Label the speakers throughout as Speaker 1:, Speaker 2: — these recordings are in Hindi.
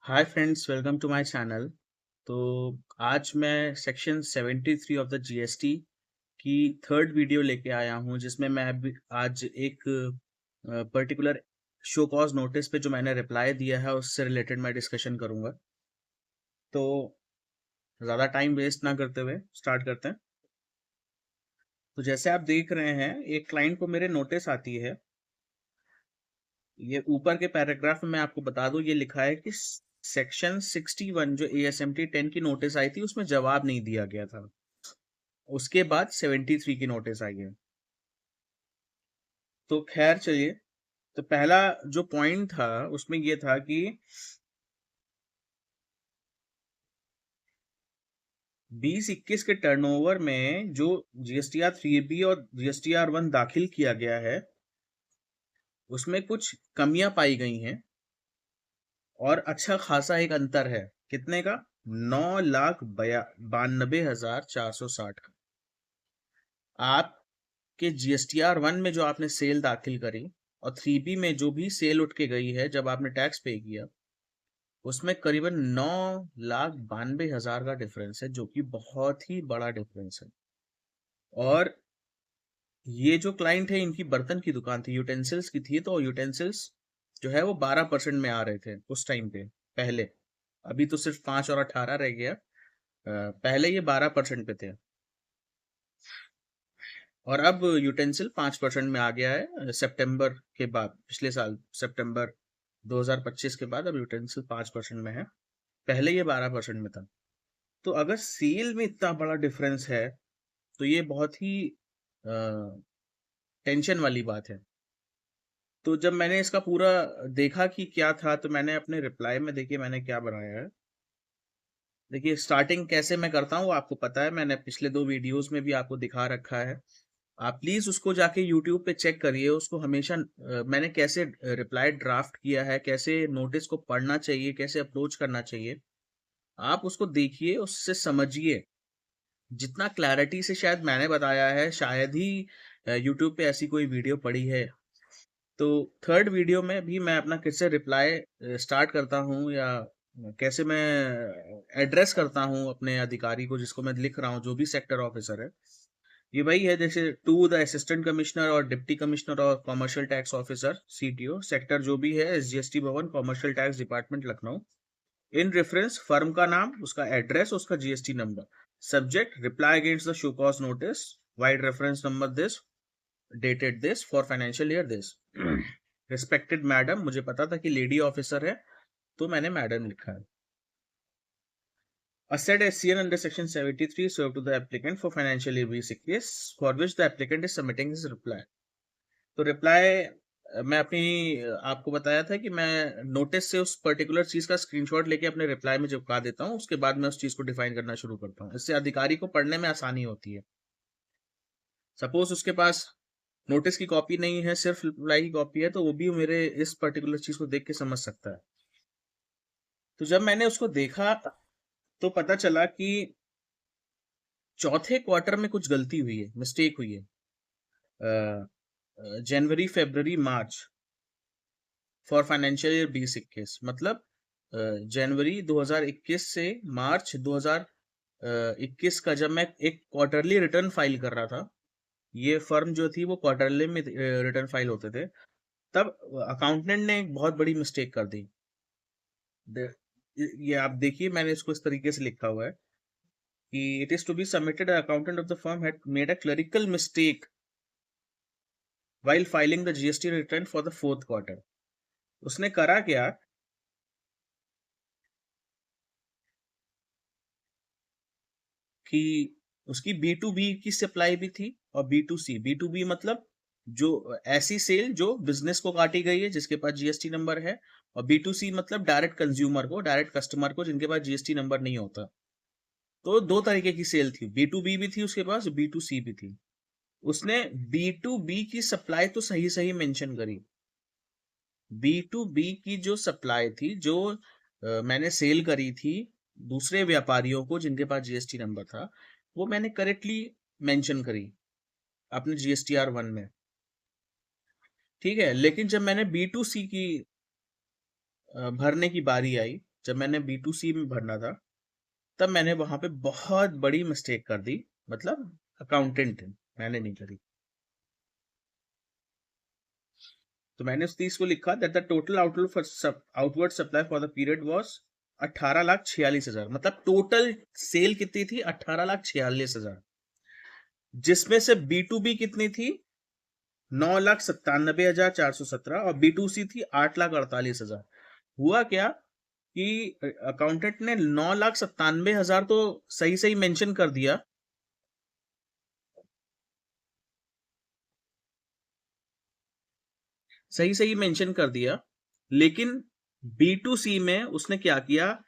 Speaker 1: Hi friends, welcome to my channel. तो आज मैं सेक्शन 73 ऑफ द जीएसटी की थर्ड वीडियो लेके आया हूँ, जिसमें मैं अभी आज एक पर्टिकुलर शो कॉज नोटिस पे जो मैंने रिप्लाई दिया है उससे रिलेटेड मैं डिस्कशन करूँगा। तो ज़्यादा टाइम वेस्ट ना करते हुए स्टार्ट करते हैं। तो जैसे आप देख रहे हैं, एक क्लाइंट को मेरे नोटिस आती है। ये ऊपर के पैराग्राफ में मैं आपको बता दूं, ये लिखा है कि सेक्शन 61 जो एएसएमटी 10 की नोटिस आई थी उसमें जवाब नहीं दिया गया था। उसके बाद 73 की नोटिस आई है। तो खैर चलिए। तो पहला जो पॉइंट था उसमें ये था कि 20-21 के टर्नओवर में जो जीएसटीआर 3B और जीएसटीआर 1 दाखिल किया गया है उसमें कुछ कमियां पाई गई हैं और अच्छा खासा एक अंतर है। कितने का? 9,92,460 का। आपके जीएसटीआर 1 में जो आपने सेल दाखिल करी और 3B में जो भी सेल उठ के गई है जब आपने टैक्स पे किया, उसमें करीबन 9,92,000 का डिफरेंस है, जो कि बहुत ही बड़ा डिफरेंस है। और ये जो क्लाइंट है, इनकी बर्तन की दुकान थी, यूटेंसिल्स की थी। तो यूटेंसिल्स जो है वो 12% में आ रहे थे उस टाइम पे पहले। अभी तो सिर्फ 5 और 18 रह गया। पहले ये 12% पे थे और अब यूटेंसिल 5% में आ गया है। सितंबर के बाद, पिछले साल सितंबर 2025 के बाद अब यूटेंसिल 5% में है। पहले ये 12% में था। तो अगर सेल में इतना बड़ा डिफरेंस है तो ये बहुत ही टेंशन वाली बात है। तो जब मैंने इसका पूरा देखा कि क्या था, तो मैंने अपने रिप्लाई में, देखिए मैंने क्या बनाया है। देखिए स्टार्टिंग कैसे मैं करता हूँ वो आपको पता है, मैंने पिछले 2 वीडियोस में भी आपको दिखा रखा है। आप प्लीज उसको जाके यूट्यूब पे चेक करिए। उसको हमेशा मैंने कैसे रिप्लाई ड्राफ्ट किया है, कैसे नोटिस को पढ़ना चाहिए, कैसे अप्रोच करना चाहिए, आप उसको देखिए, उससे समझिए। जितना क्लैरिटी से शायद मैंने बताया है, शायद ही यूट्यूब पे ऐसी कोई वीडियो पड़ी है। तो थर्ड वीडियो में भी मैं अपना कैसे रिप्लाई स्टार्ट करता हूँ, या कैसे मैं एड्रेस करता हूँ अपने अधिकारी को जिसको मैं लिख रहा हूँ, जो भी सेक्टर ऑफिसर है। ये वही है, जैसे टू द असिस्टेंट कमिश्नर और डिप्टी कमिश्नर और commercial tax officer CTO sector जो भी है, एसजीएसटी भवन, commercial tax department, Lucknow. In reference firm का नाम, उसका एड्रेस, उसका GST number. Subject reply against the show cause notice, wide reference number this, dated this, for financial year this. Respected madam, मुझे पता था कि लेडी ऑफिसर है तो मैंने मैडम लिखा है। A said SCN under section 73 served to the applicant for financial year 2021 for which the applicant is submitting his reply। तो रिप्लाई मैं अपनी आपको बताया था कि मैं नोटिस से उस पर्टिकुलर चीज का स्क्रीनशॉट लेके अपने रिप्लाई में चिपका देता हूँ, उसके बाद मैं उस चीज को डिफाइन करना शुरू करता हूँ। इससे अधिकारी को पढ़ने में आसानी होती है। सपोज उसके पास नोटिस की कॉपी नहीं है, सिर्फ रिप्लाई की कॉपी है, तो वो भी मेरे इस पर्टिकुलर चीज को देख के समझ सकता है। तो जब मैंने उसको देखा तो पता चला कि चौथे क्वार्टर में कुछ गलती हुई है, मिस्टेक हुई है। जनवरी, फरवरी, मार्च फॉर फाइनेंशियल ईयर 2021, मतलब जनवरी 2021 से मार्च 2021 का जब मैं एक क्वार्टरली रिटर्न फाइल कर रहा था, ये फर्म जो थी वो क्वार्टरली में रिटर्न फाइल होते थे, तब अकाउंटेंट ने एक बहुत बड़ी मिस्टेक कर दी। ये आप देखिए, मैंने इसको इस तरीके से लिखा हुआ है कि it is to be submitted, accountant of the firm had made a clerical mistake while filing the GST return for the fourth quarter। उसने करा क्या कि उसकी B2B की सप्लाई भी थी और B2C। B2B मतलब जो ऐसी सेल जो बिजनेस को काटी गई है जिसके पास जीएसटी नंबर है, और B2C मतलब डायरेक्ट कंज्यूमर को, डायरेक्ट कस्टमर को, जिनके पास जीएसटी नंबर नहीं होता। तो दो तरीके की सेल थी, B2B भी थी उसके पास, B2C भी थी। उसने B2B की सप्लाई तो सही सही मेंशन करी। B2B की जो सप्लाई थी, जो मैंने सेल करी थी दूसरे व्यापारियों को जिनके पास जीएसटी नंबर था, वो मैंने करेक्टली मेंशन करी अपने जीएसटीआर 1 में। ठीक है, लेकिन जब मैंने B2C की भरने की बारी आई, जब मैंने B2C में भरना था, तब मैंने वहां पे बहुत बड़ी मिस्टेक कर दी। मतलब अकाउंटेंट मैंने नहीं करी। तो मैंने उस चीज को लिखा that the total outward supply for the period was 18,46,000। मतलब टोटल सेल कितनी थी? 18,46,000, जिसमें से B2B कितनी थी? 9,97,417 और B2C थी 8,48,000। हुआ क्या कि अकाउंटेंट ने 9,97,000 तो सही सही मेंशन कर दिया, सही सही मेंशन कर दिया, लेकिन B2C में उसने क्या किया?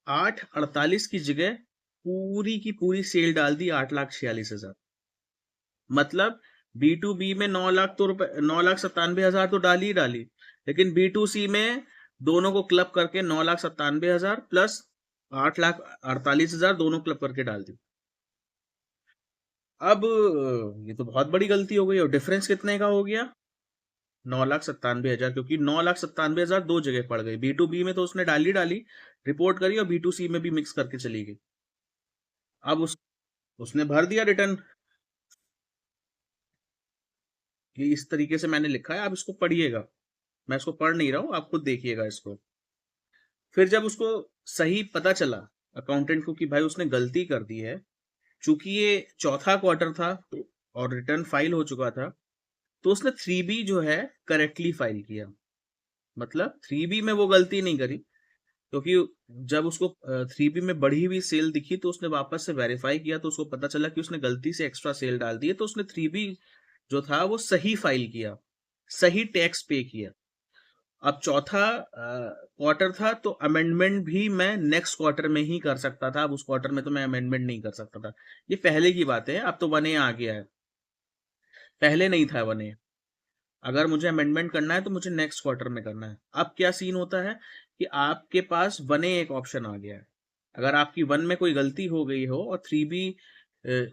Speaker 1: 8,48 की जगह पूरी की पूरी सेल डाल दी 8,46,000। मतलब B2B में 9 लाख तो रुपए, 9,97,000 तो डाली ही डाली, लेकिन B2C में दोनों को क्लब करके 9,97,000 प्लस 8,48,000 दोनों क्लब करके डाल दी। अब ये तो बहुत बड़ी गलती हो गई। और डिफरेंस कितने का हो गया? 9,97,000, क्योंकि 9,97,000 दो जगह पड़ गई। B2B में तो उसने डाली रिपोर्ट करी, और B2C में भी मिक्स करके चली गई। अब उसने भर दिया रिटर्न। ये इस तरीके से मैंने लिखा है, आप इसको पढ़िएगा। मैं इसको पढ़ नहीं रहा हूँ, आप खुद देखिएगा इसको। फिर जब उसको सही पता चला अकाउंटेंट को कि भाई उसने गलती कर दी है, चूंकि ये चौथा क्वार्टर था तो और रिटर्न फाइल हो चुका था, तो उसने 3B जो है करेक्टली फाइल किया। मतलब 3B में वो गलती नहीं करी, क्योंकि जब उसको 3B में बढ़ी हुई सेल दिखी तो उसने वापस से वेरीफाई किया, तो उसको पता चला कि उसने गलती से एक्स्ट्रा सेल डाल दी है। तो उसने 3B जो था वो सही फाइल किया, सही टैक्स पे किया। अब चौथा क्वार्टर था, तो अमेंडमेंट भी मैं नेक्स्ट क्वार्टर में ही कर सकता था। अब उस क्वार्टर में तो मैं अमेंडमेंट नहीं कर सकता था। ये पहले की बात है, अब तो 1A आ गया है, पहले नहीं था 1A। अगर मुझे अमेंडमेंट करना है तो मुझे नेक्स्ट क्वार्टर में करना है। अब क्या सीन होता है कि आपके पास 1A एक ऑप्शन आ गया है। अगर आपकी 1 में कोई गलती हो गई हो और 3B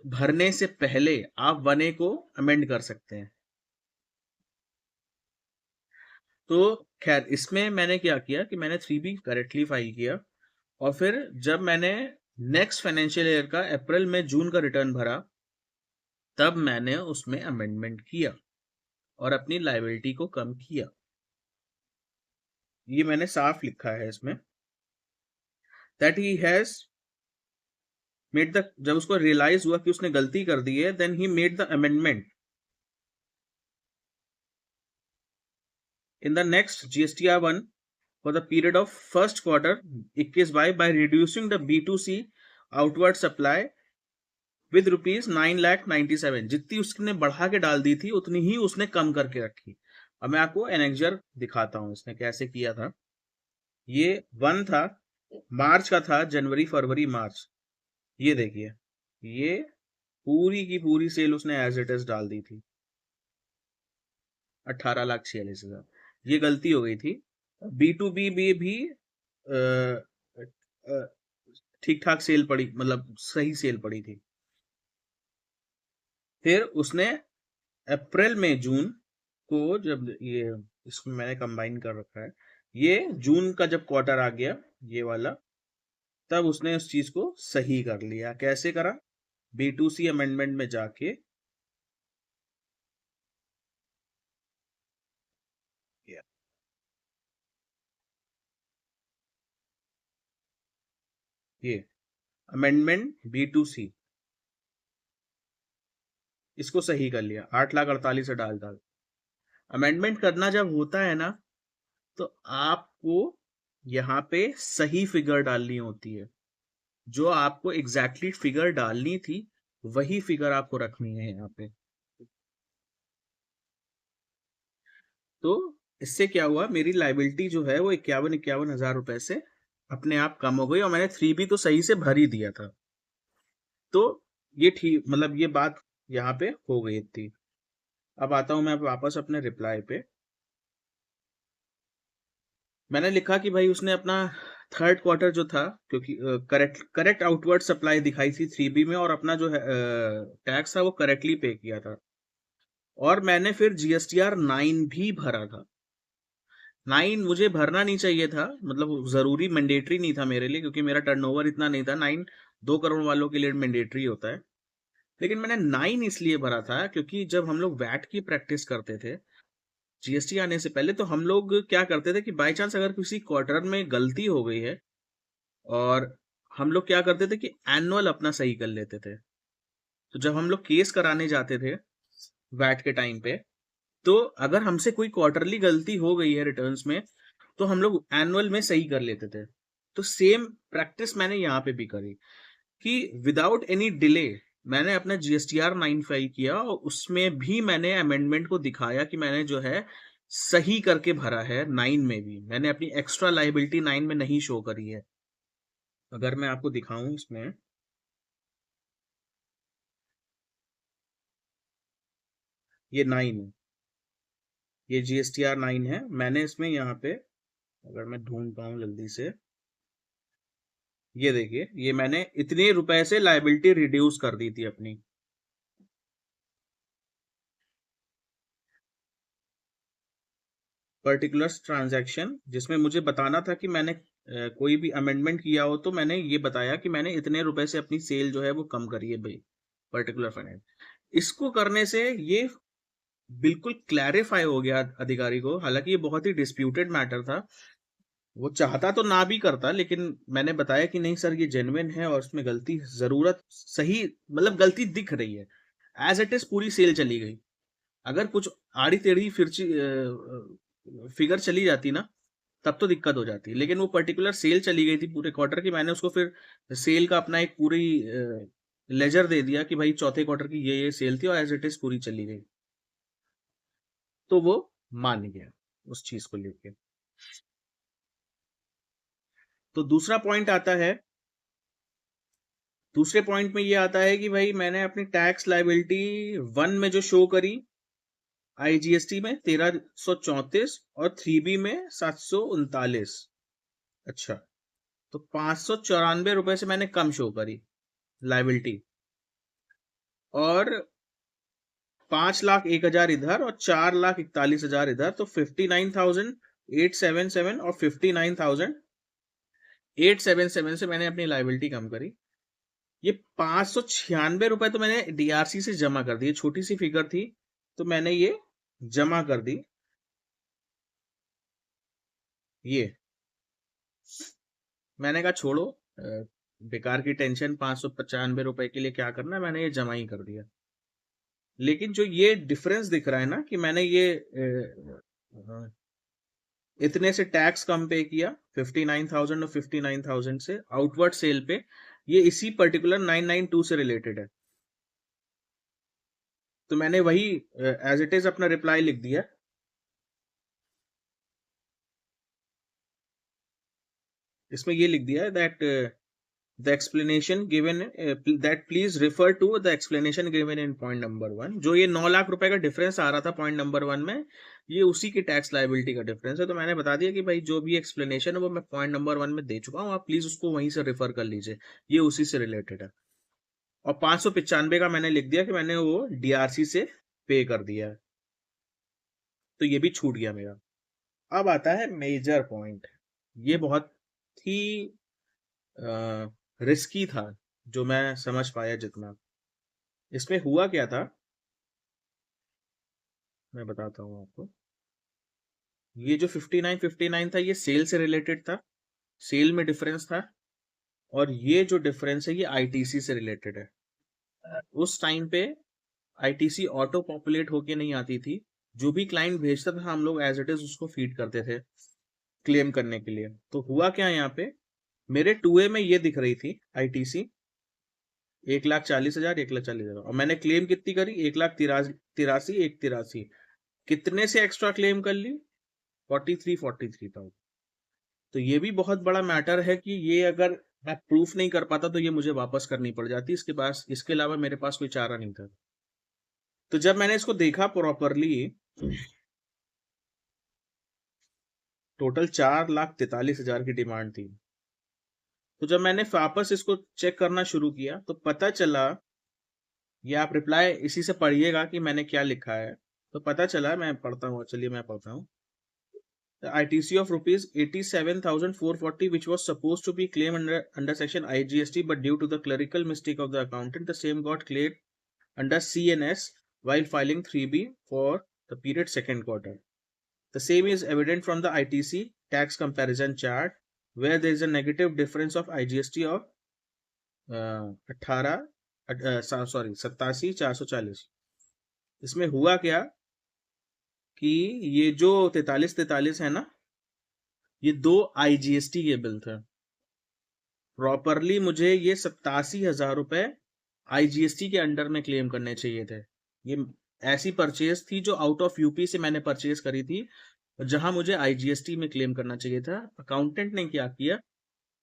Speaker 1: भरने से पहले आप 1A को अमेंड कर सकते हैं। तो खैर, इसमें मैंने क्या किया कि मैंने 3B करेक्टली फाइल किया, और फिर जब मैंने नेक्स्ट फाइनेंशियल ईयर का अप्रैल में जून का रिटर्न भरा, तब मैंने उसमें अमेंडमेंट किया और अपनी लायबिलिटी को कम किया। ये मैंने साफ लिखा है इसमें, that he has made the, जब उसको रियलाइज हुआ कि उसने गलती कर दी है, then he made the amendment in the next GSTR1 for the period of first quarter 21 by reducing the B2C outward supply with ₹9,97,000। जितनी उसने बढ़ा के डाल दी थी उतनी ही उसने कम करके रखी। अब मैं आपको एनेक्जर दिखाता हूँ इसने कैसे किया था। ये 1 था, मार्च का था, जनवरी फरवरी मार्च। ये देखिए, ये पूरी की पूरी सेल उसने एज इट इज डाल दी थी, 18,46,000। ये गलती हो गई थी। B2B भी ठीक ठाक सेल पड़ी, मतलब सही सेल पड़ी थी। फिर उसने अप्रैल में जून को, जब ये इसको मैंने कंबाइन कर रखा है, ये जून का जब क्वार्टर आ गया ये वाला, तब उसने उस चीज को सही कर लिया। कैसे करा? B2C अमेंडमेंट में जाके ये अमेंडमेंट B2C, इसको सही कर लिया, 8,48,000 से डाल डाल। अमेंडमेंट करना जब होता है ना, तो आपको यहाँ पे सही फिगर डालनी होती है। जो आपको एग्जैक्टली फिगर डालनी थी, वही फिगर आपको रखनी है यहाँ पे। तो इससे क्या हुआ, मेरी लाइबिलिटी जो है वो 51,000 रुपए से अपने आप कम हो गई, और मैंने 3B तो सही से भर ही दिया था। तो ये ठीक, मतलब ये बात यहाँ पे हो गई थी। अब आता हूं मैं वापस अपने रिप्लाई पे। मैंने लिखा कि भाई उसने अपना थर्ड क्वार्टर जो था, क्योंकि करेक्ट करेक्ट आउटवर्ड सप्लाई दिखाई थी 3B में, और अपना जो है टैक्स था वो करेक्टली पे किया था। और मैंने फिर GSTR 9 भी भरा था। 9 मुझे भरना नहीं चाहिए था, मतलब ज़रूरी मैंडेटरी नहीं था मेरे लिए, क्योंकि मेरा टर्नओवर इतना नहीं था। 9 2 करोड़ वालों के लिए मैंडेटरी होता है। लेकिन मैंने 9 इसलिए भरा था क्योंकि जब हम लोग वैट की प्रैक्टिस करते थे, जीएसटी आने से पहले, तो हम लोग क्या करते थे कि बाय चांस अगर किसी क्वार्टर में गलती हो गई है, और हम लोग क्या करते थे कि एनुअल अपना सही कर लेते थे। तो जब हम लोग केस कराने जाते थे वैट के टाइम पे, तो अगर हमसे कोई क्वार्टरली गलती हो गई है रिटर्न्स में, तो हम लोग एनुअल में सही कर लेते थे। तो सेम प्रैक्टिस मैंने यहाँ पे भी करी कि विदाउट एनी डिले मैंने अपना जीएसटीआर 9 फाइल किया, और उसमें भी मैंने अमेंडमेंट को दिखाया कि मैंने जो है सही करके भरा है। 9 में भी मैंने अपनी एक्स्ट्रा लाइबिलिटी 9 में नहीं शो करी है। अगर मैं आपको दिखाऊं इसमें, ये 9 है, ये जीएसटीआर 9 है। मैंने इसमें यहाँ पे, अगर मैं ढूंढ पाऊं जल्दी से, ये देखिए, ये मैंने इतने रुपए से लायबिलिटी रिड्यूस कर दी थी अपनी। पर्टिकुलर ट्रांजैक्शन जिसमें मुझे बताना था कि मैंने कोई भी अमेंडमेंट किया हो, तो मैंने ये बताया कि मैंने इतने रुपए से अपनी सेल जो है वो कम करी है भाई, पर्टिकुलर फाइनेंस। इसको करने से ये बिल्कुल क्लैरिफाई हो गया अधिकारी को। हालांकि ये बहुत ही डिस्प्यूटेड मैटर था, वो चाहता तो ना भी करता, लेकिन मैंने बताया कि नहीं सर, ये जेन्युइन है और उसमें गलती, जरूरत सही, मतलब गलती दिख रही है। एज इट इज पूरी सेल चली गई। अगर कुछ आड़ी टेढ़ी फिर फिगर चली जाती ना, तब तो दिक्कत हो जाती। लेकिन वो पर्टिकुलर सेल चली गई थी पूरे क्वार्टर की, मैंने उसको फिर सेल का अपना एक पूरी लेजर दे दिया कि भाई चौथे क्वार्टर की ये सेल थी और एज इट इज पूरी चली गई। तो वो मान गया उस चीज को लेके। तो दूसरा पॉइंट आता है, दूसरे पॉइंट में ये आता है कि भाई मैंने अपनी टैक्स लाइबिलिटी 1 में जो शो करी आईजीएसटी में 1334, और 3B में 739। अच्छा, तो 594 रुपए से मैंने कम शो करी लाइबिलिटी, और 5,01,000 इधर और 4,41,000 इधर, तो 59,877 और 59,877 से मैंने अपनी लाइबिलिटी कम करी। ये 596 रुपए तो मैंने डीआरसी से जमा कर दिए, छोटी सी फिगर थी तो मैंने ये जमा कर दी। ये मैंने कहा छोड़ो, बेकार की टेंशन, 595 रुपए के लिए क्या करना है, मैंने ये जमा ही कर दिया। लेकिन जो ये डिफरेंस दिख रहा है ना कि मैंने ये इतने से टैक्स कम पे किया, 59,000 और 59,000 से आउटवर्ड सेल पे, ये इसी पर्टिकुलर 992 से रिलेटेड है। तो मैंने वही एज इट इज अपना रिप्लाई लिख दिया। इसमें ये लिख दिया है that the explanation given that please refer to the explanation given in point number 1। जो ये 9 लाख रुपए का डिफरेंस आ रहा था पॉइंट नंबर 1 में, ये उसी की टैक्स लाइबिलिटी का डिफरेंस है। तो मैंने बता दिया कि भाई जो भी एक्सप्लेनेशन है वो मैं पॉइंट नंबर 1 में दे चुका हूँ, आप प्लीज उसको वहीं से रेफर कर लीजिए, ये उसी से रिलेटेड है। और 595 का मैंने लिख दिया कि मैंने वो डीआरसी से पे कर दिया है, तो ये भी छूट गया मेरा। अब आता है मेजर पॉइंट, ये बहुत ही रिस्की था, जो मैं समझ पाया जितना। इसमें हुआ क्या था, मैं बताता हूँ आपको। ये जो 59 था, ये सेल से रिलेटेड था, सेल में डिफरेंस था। और ये जो डिफरेंस है, ये आईटीसी से रिलेटेड है। उस टाइम पे आईटीसी ऑटो पॉपुलेट होके नहीं आती थी, जो भी क्लाइंट भेजता था हम लोग एज इट इज उसको फीड करते थे क्लेम करने के लिए। तो हुआ क्या यहाँ पे, मेरे 2A में ये दिख रही थी आईटीसी 1,40,000, 1,40,000, और मैंने क्लेम कितनी करी, 1,83,000, 1,83। कितने से एक्स्ट्रा क्लेम कर ली, 43,000। तो ये भी बहुत बड़ा मैटर है कि ये अगर मैं प्रूफ नहीं कर पाता तो ये मुझे वापस करनी पड़ जाती, इसके पास, इसके अलावा मेरे पास कोई चारा नहीं था। तो जब मैंने इसको देखा प्रॉपरली, टोटल 4,43,000 की डिमांड थी। तो जब मैंने वापस इसको चेक करना शुरू किया तो पता चला, ये आप रिप्लाई इसी से पढ़िएगा कि मैंने क्या लिखा है। तो पता चला, मैं पढ़ता हूँ, चलिए मैं पढ़ता हूँ। the ITC of rupees 87,440, which was supposed to be claimed under section IGST, but due to the clerical mistake of the accountant, the same got claimed under CNS while filing 3B for the period second quarter. The same is evident from the ITC tax comparison chart, where there is a negative difference of IGST of 87,440. इसमें हुआ क्या कि ये जो 43 है ना, ये 2 IGST के बिल थे। प्रॉपरली मुझे ये 87,000 रुपए IGST के अंडर में क्लेम करने चाहिए थे। ये ऐसी परचेज थी जो आउट ऑफ यूपी से मैंने परचेज करी थी, जहां मुझे IGST में क्लेम करना चाहिए था। अकाउंटेंट ने क्या किया,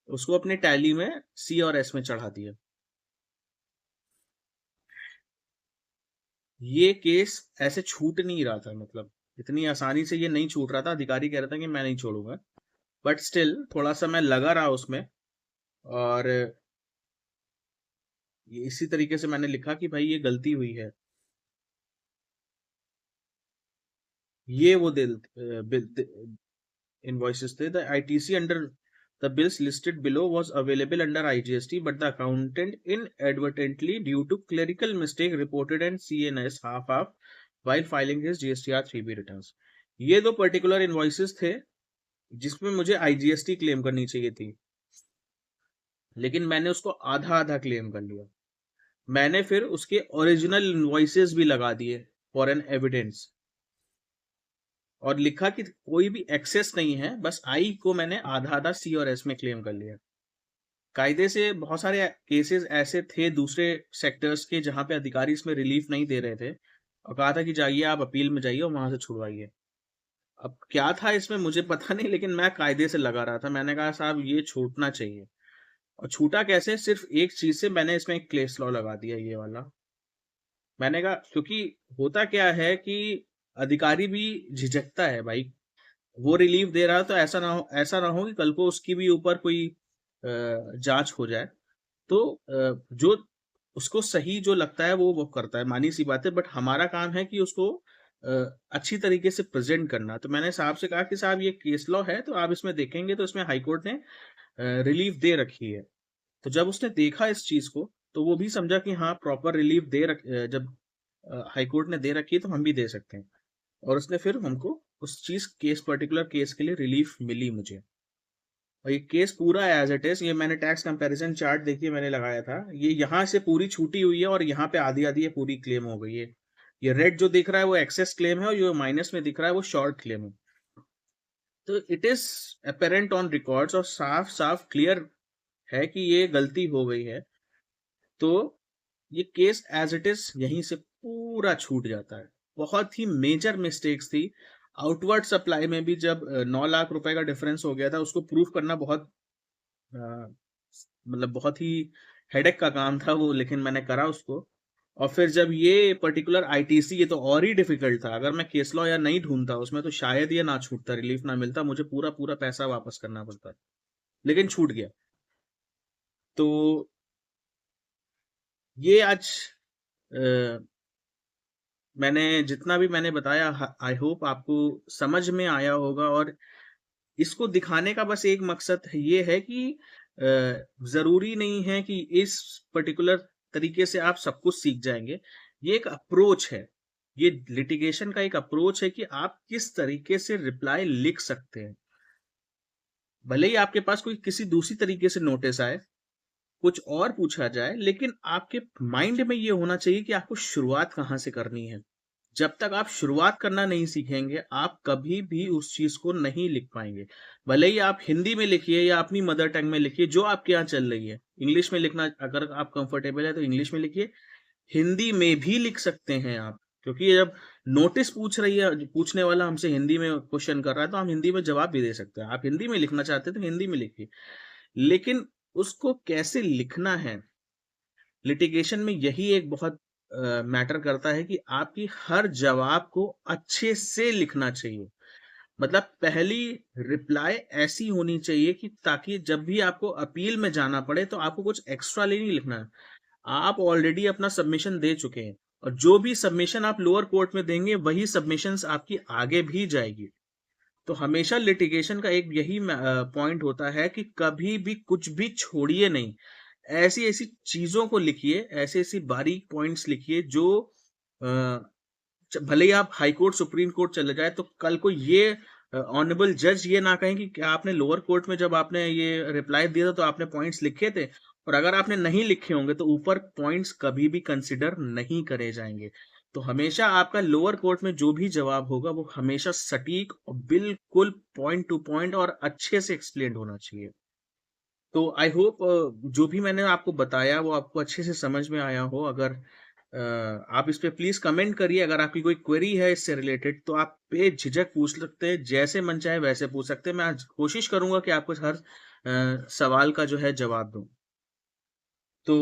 Speaker 1: उसको अपने टैली में C और S में चढ़ा दिया। ये केस ऐसे छूट नहीं रहा था, मतलब इतनी आसानी से ये नहीं छूट रहा था। अधिकारी कह रहा था कि मैं नहीं छोड़ूंगा, बट स्टिल थोड़ा सा मैं लगा रहा उसमें, और ये इसी तरीके से मैंने लिखा कि भाई ये गलती हुई है। ये वो इनवॉइसेस थे। The ITC under the bills listed below was available under IGST, but the accountant inadvertently, due to clerical mistake, reported and CNS half while filing his GSTR 3B returns. ये दो पर्टिकुलर इनवॉइसेस थे जिसमें मुझे IGST क्लेम करनी चाहिए थी, लेकिन मैंने उसको आधा आधा क्लेम कर लिया। मैंने फिर उसके ओरिजिनल इनवॉइसेस भी लगा दिए फॉर एन एविडेंस, और लिखा कि कोई भी एक्सेस नहीं है, बस आई को मैंने आधा आधा C और S में क्लेम कर लिया। कायदे से बहुत सारे केसेस ऐसे थे दूसरे सेक्टर्स के जहां पे अधिकारी इसमें रिलीफ नहीं दे रहे थे, और कहा था कि जाइए आप अपील में जाइए और वहां से छुड़वाइए। अब क्या था इसमें मुझे पता नहीं, लेकिन मैं कायदे से लगा रहा था। मैंने कहा साहब ये छूटना चाहिए, और छूटा कैसे, सिर्फ एक चीज से, मैंने इसमें एक केस लॉ लगा दिया, ये वाला। मैंने कहा क्योंकि होता क्या है कि अधिकारी भी झिझकता है भाई, वो रिलीफ दे रहा है तो ऐसा ना हो कि कल को उसकी भी ऊपर कोई जांच हो जाए। तो जो उसको सही जो लगता है वो करता है, मानी सी बात है, बट हमारा काम है कि उसको अच्छी तरीके से प्रेजेंट करना। तो मैंने साहब से कहा कि साहब ये केस लॉ है, तो आप इसमें देखेंगे तो इसमें हाईकोर्ट ने रिलीफ दे रखी है। तो जब उसने देखा इस चीज को, तो वो भी समझा कि हाँ प्रॉपर रिलीफ जब हाईकोर्ट ने दे रखी है तो हम भी दे सकते हैं, और उसने फिर हमको उस पर्टिकुलर केस के लिए रिलीफ मिली मुझे। और ये केस पूरा एज इट इज, ये मैंने टैक्स कंपैरिजन चार्ट देखिए मैंने लगाया था, ये यहाँ से पूरी छूटी हुई है और यहाँ पे आधी आधी पूरी क्लेम हो गई है। ये रेड जो दिख रहा है वो एक्सेस क्लेम है, और जो माइनस में दिख रहा है वो शॉर्ट क्लेम है। तो it is apparent on records, और साफ साफ क्लियर है कि ये गलती हो गई है। तो ये केस एज इट इज यहीं से पूरा छूट जाता है। बहुत ही मेजर मिस्टेक्स थी। आउटवर्ड सप्लाई में भी जब 9 लाख रुपए का डिफरेंस हो गया था, उसको प्रूफ करना बहुत मतलब बहुत ही हेडेक का काम था वो, लेकिन मैंने करा उसको। और फिर जब ये पर्टिकुलर ITC, ये तो और ही डिफिकल्ट था। अगर मैं केस लॉ या नहीं ढूंढता उसमें तो शायद ये ना छूटता, रिलीफ ना मिलता, मुझे पूरा पूरा पैसा वापस करना पड़ता, लेकिन छूट गया। तो ये आज मैंने जितना भी मैंने बताया, आई होप आपको समझ में आया होगा। और इसको दिखाने का बस एक मकसद ये है कि जरूरी नहीं है कि इस पर्टिकुलर तरीके से आप सब कुछ सीख जाएंगे। ये एक अप्रोच है, ये लिटिगेशन का एक अप्रोच है कि आप किस तरीके से रिप्लाई लिख सकते हैं। भले ही आपके पास कोई किसी दूसरी तरीके से नोटिस आए, कुछ और पूछा जाए, लेकिन आपके माइंड में ये होना चाहिए कि आपको शुरुआत कहाँ से करनी है। जब तक आप शुरुआत करना नहीं सीखेंगे, आप कभी भी उस चीज को नहीं लिख पाएंगे। भले ही आप हिंदी में लिखिए या अपनी मदर टंग में लिखिए, जो आपके यहाँ चल रही है। इंग्लिश में लिखना अगर आप कंफर्टेबल है तो इंग्लिश में लिखिए, हिंदी में भी लिख सकते हैं आप। क्योंकि जब नोटिस पूछने वाला हमसे हिंदी में क्वेश्चन कर रहा है, तो हम हिंदी में जवाब भी दे सकते हैं। आप हिंदी में लिखना चाहते हैं तो हिंदी में लिखिए, लेकिन उसको कैसे लिखना है, लिटिगेशन में यही एक बहुत मैटर करता है कि आपकी हर जवाब को अच्छे से लिखना चाहिए। मतलब पहली रिप्लाई ऐसी होनी चाहिए कि ताकि जब भी आपको अपील में जाना पड़े तो आपको कुछ एक्स्ट्रा नहीं लिखना है। आप ऑलरेडी अपना सबमिशन दे चुके हैं, और जो भी सबमिशन आप लोअर कोर्ट में देंगे वही सबमिशंस आपकी आगे भी जाएगी। तो हमेशा लिटिगेशन का एक यही पॉइंट होता है कि कभी भी कुछ भी छोड़िए नहीं। ऐसी-ऐसी चीज़ों को लिखिए, ऐसी-ऐसी बारीक पॉइंट्स लिखिए जो अ, भले ही आप हाई कोर्ट, सुप्रीम कोर्ट चले जाएँ, तो कल को ये ऑनेबल जज ये ना कहें कि क्या आपने लोअर कोर्ट में जब आपने ये रिप्लाई दिया था, तो आपने पॉइंट्स लिखे थे? और अगर आपने नहीं लिखे होंगे, तो ऊपर पॉइंट्स कभी भी कंसिडर नहीं करे जाएँगे। तो हमेशा आपका लोअर कोर्ट में जो भी जवाब होगा, वो हमेशा सटीक और बिल्कुल पॉइंट टू पॉइंट और अच्छे से एक्सप्लेन्ड होना चाहिए। तो आई होप जो भी मैंने आपको बताया वो आपको अच्छे से समझ में आया हो। अगर आप इस पे प्लीज़ कमेंट करिए, अगर आपकी कोई क्वेरी है इससे रिलेटेड तो आप बेझिझक पूछ सकते हैं, जैसे मन चाहे वैसे पूछ सकते हैं। मैं आज कोशिश करूँगा कि आपको हर सवाल का जो है जवाब दूँ। तो